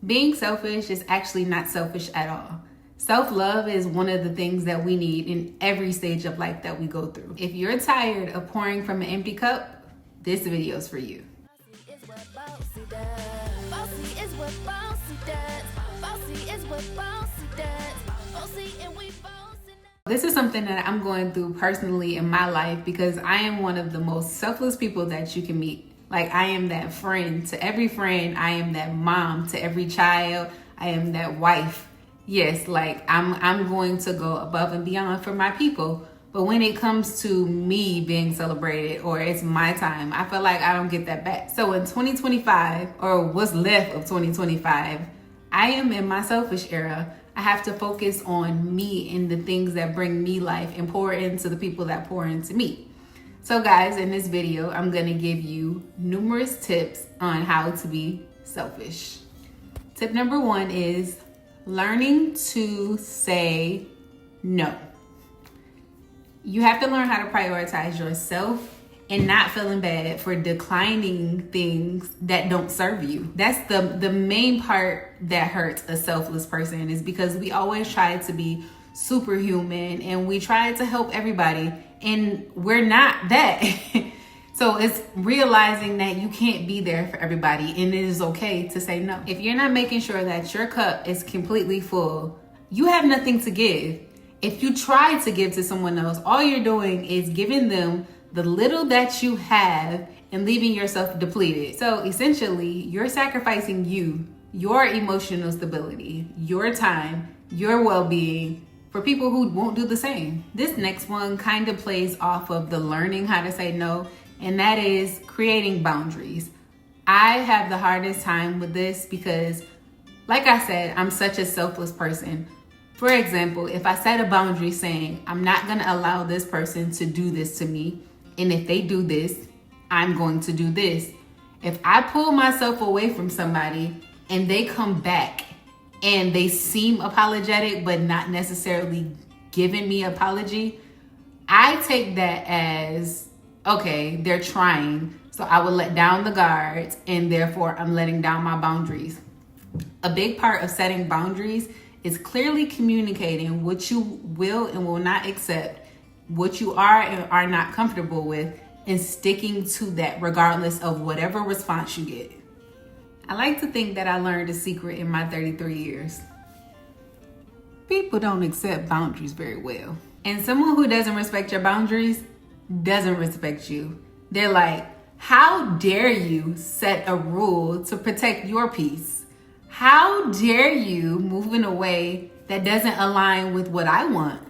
Being selfish is actually not selfish at all. Self-love is one of the things that we need in every stage of life that we go through. If you're tired of pouring from an empty cup, this video is for you. This is something that I'm going through personally in my life because I am one of the most selfless people that you can meet. Like, I am that friend to every friend. I am that mom to every child. I am that wife. Yes, like I'm going to go above and beyond for my people. But when it comes to me being celebrated or it's my time, I feel like I don't get that back. So in 2025, or what's left of 2025, I am in my selfish era. I have to focus on me and the things that bring me life and pour into the people that pour into me. So guys, in this video, I'm gonna give you numerous tips on how to be selfish. Tip number 1 is learning to say no. You have to learn how to prioritize yourself and not feeling bad for declining things that don't serve you. That's the main part that hurts a selfless person, is because we always try to be superhuman and we try to help everybody and we're not that. So it's realizing that you can't be there for everybody and it is okay to say no. If you're not making sure that your cup is completely full, you have nothing to give. If you try to give to someone else, all you're doing is giving them the little that you have and leaving yourself depleted. So essentially, you're sacrificing you, your emotional stability, your time, your well-being for people who won't do the same. This next one kind of plays off of the learning how to say no, and that is creating boundaries. I have the hardest time with this because, like I said, I'm such a selfless person. For example, if I set a boundary saying, I'm not gonna allow this person to do this to me, and if they do this, I'm going to do this. If I pull myself away from somebody and they come back and they seem apologetic but not necessarily giving me apology, I take that as, okay, they're trying, so I will let down the guards and therefore I'm letting down my boundaries. A big part of setting boundaries is clearly communicating what you will and will not accept, what you are and are not comfortable with, and sticking to that regardless of whatever response you get. I like to think that I learned a secret in my 33 years. People don't accept boundaries very well. And someone who doesn't respect your boundaries doesn't respect you. They're like, how dare you set a rule to protect your peace? How dare you move in a way that doesn't align with what I want?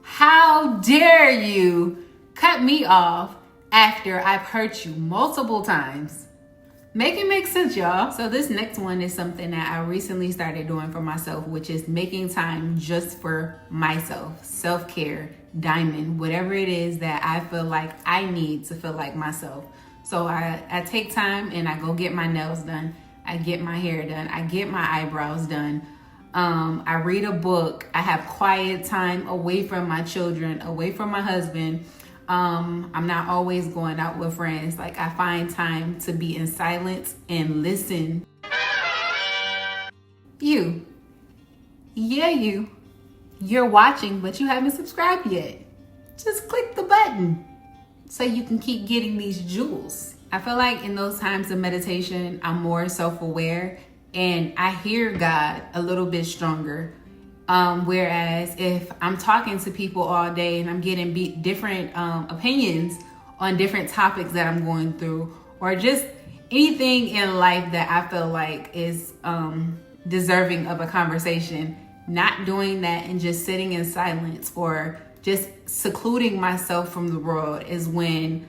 How dare you cut me off after I've hurt you multiple times? Make it make sense, y'all. So this next one is something that I recently started doing for myself, which is making time just for myself. Self-care, diamond, whatever it is that I feel like I need to feel like myself. So I take time and I go get my nails done. I get my hair done. I get my eyebrows done. I read a book. I have quiet time away from my children, away from my husband. I'm not always going out with friends. Like, I find time to be in silence and listen. You. Yeah, you. You're watching, but you haven't subscribed yet. Just click the button so you can keep getting these jewels. I feel like in those times of meditation, I'm more self-aware and I hear God a little bit stronger. Whereas if I'm talking to people all day and I'm getting different opinions on different topics that I'm going through, or just anything in life that I feel like is deserving of a conversation, not doing that and just sitting in silence or just secluding myself from the world is when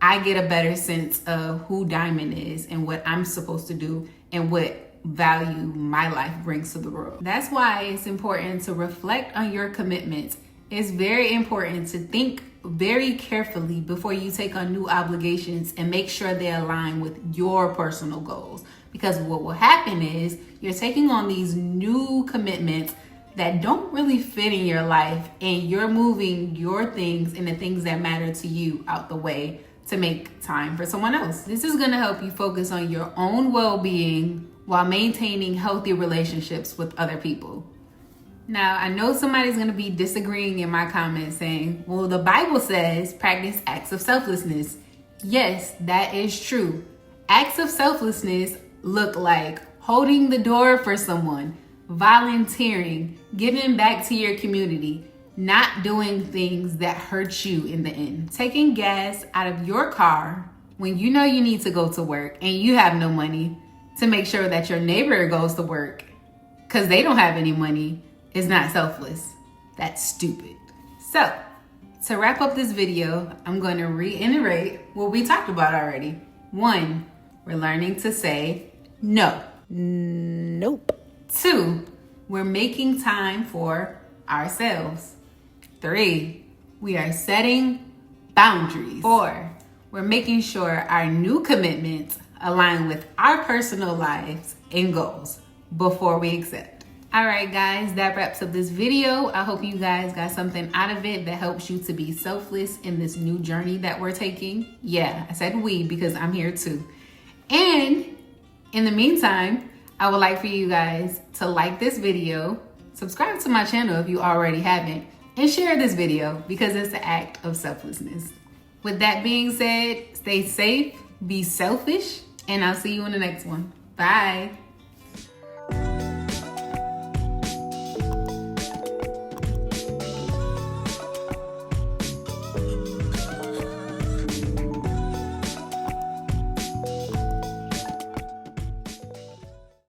I get a better sense of who Diamond is and what I'm supposed to do and what value my life brings to the world. That's why it's important to reflect on your commitments. It's very important to think very carefully before you take on new obligations and make sure they align with your personal goals. Because what will happen is you're taking on these new commitments that don't really fit in your life, and you're moving your things and the things that matter to you out the way to make time for someone else. This is gonna help you focus on your own well-being while maintaining healthy relationships with other people. Now, I know somebody's going to be disagreeing in my comments saying, well, the Bible says practice acts of selflessness. Yes, that is true. Acts of selflessness look like holding the door for someone, volunteering, giving back to your community, not doing things that hurt you in the end, taking gas out of your car when you know you need to go to work and you have no money to make sure that your neighbor goes to work because they don't have any money is not selfless. That's stupid. So, to wrap up this video, I'm going to reiterate what we talked about already. 1, we're learning to say no. Nope. 2, we're making time for ourselves. 3, we are setting boundaries. 4, we're making sure our new commitments align with our personal lives and goals before we accept. All right, guys, that wraps up this video. I hope you guys got something out of it that helps you to be selfless in this new journey that we're taking. Yeah, I said we because I'm here too. And in the meantime, I would like for you guys to like this video, subscribe to my channel if you already haven't, and share this video because it's an act of selflessness. With that being said, stay safe, be selfish, and I'll see you in the next one. Bye.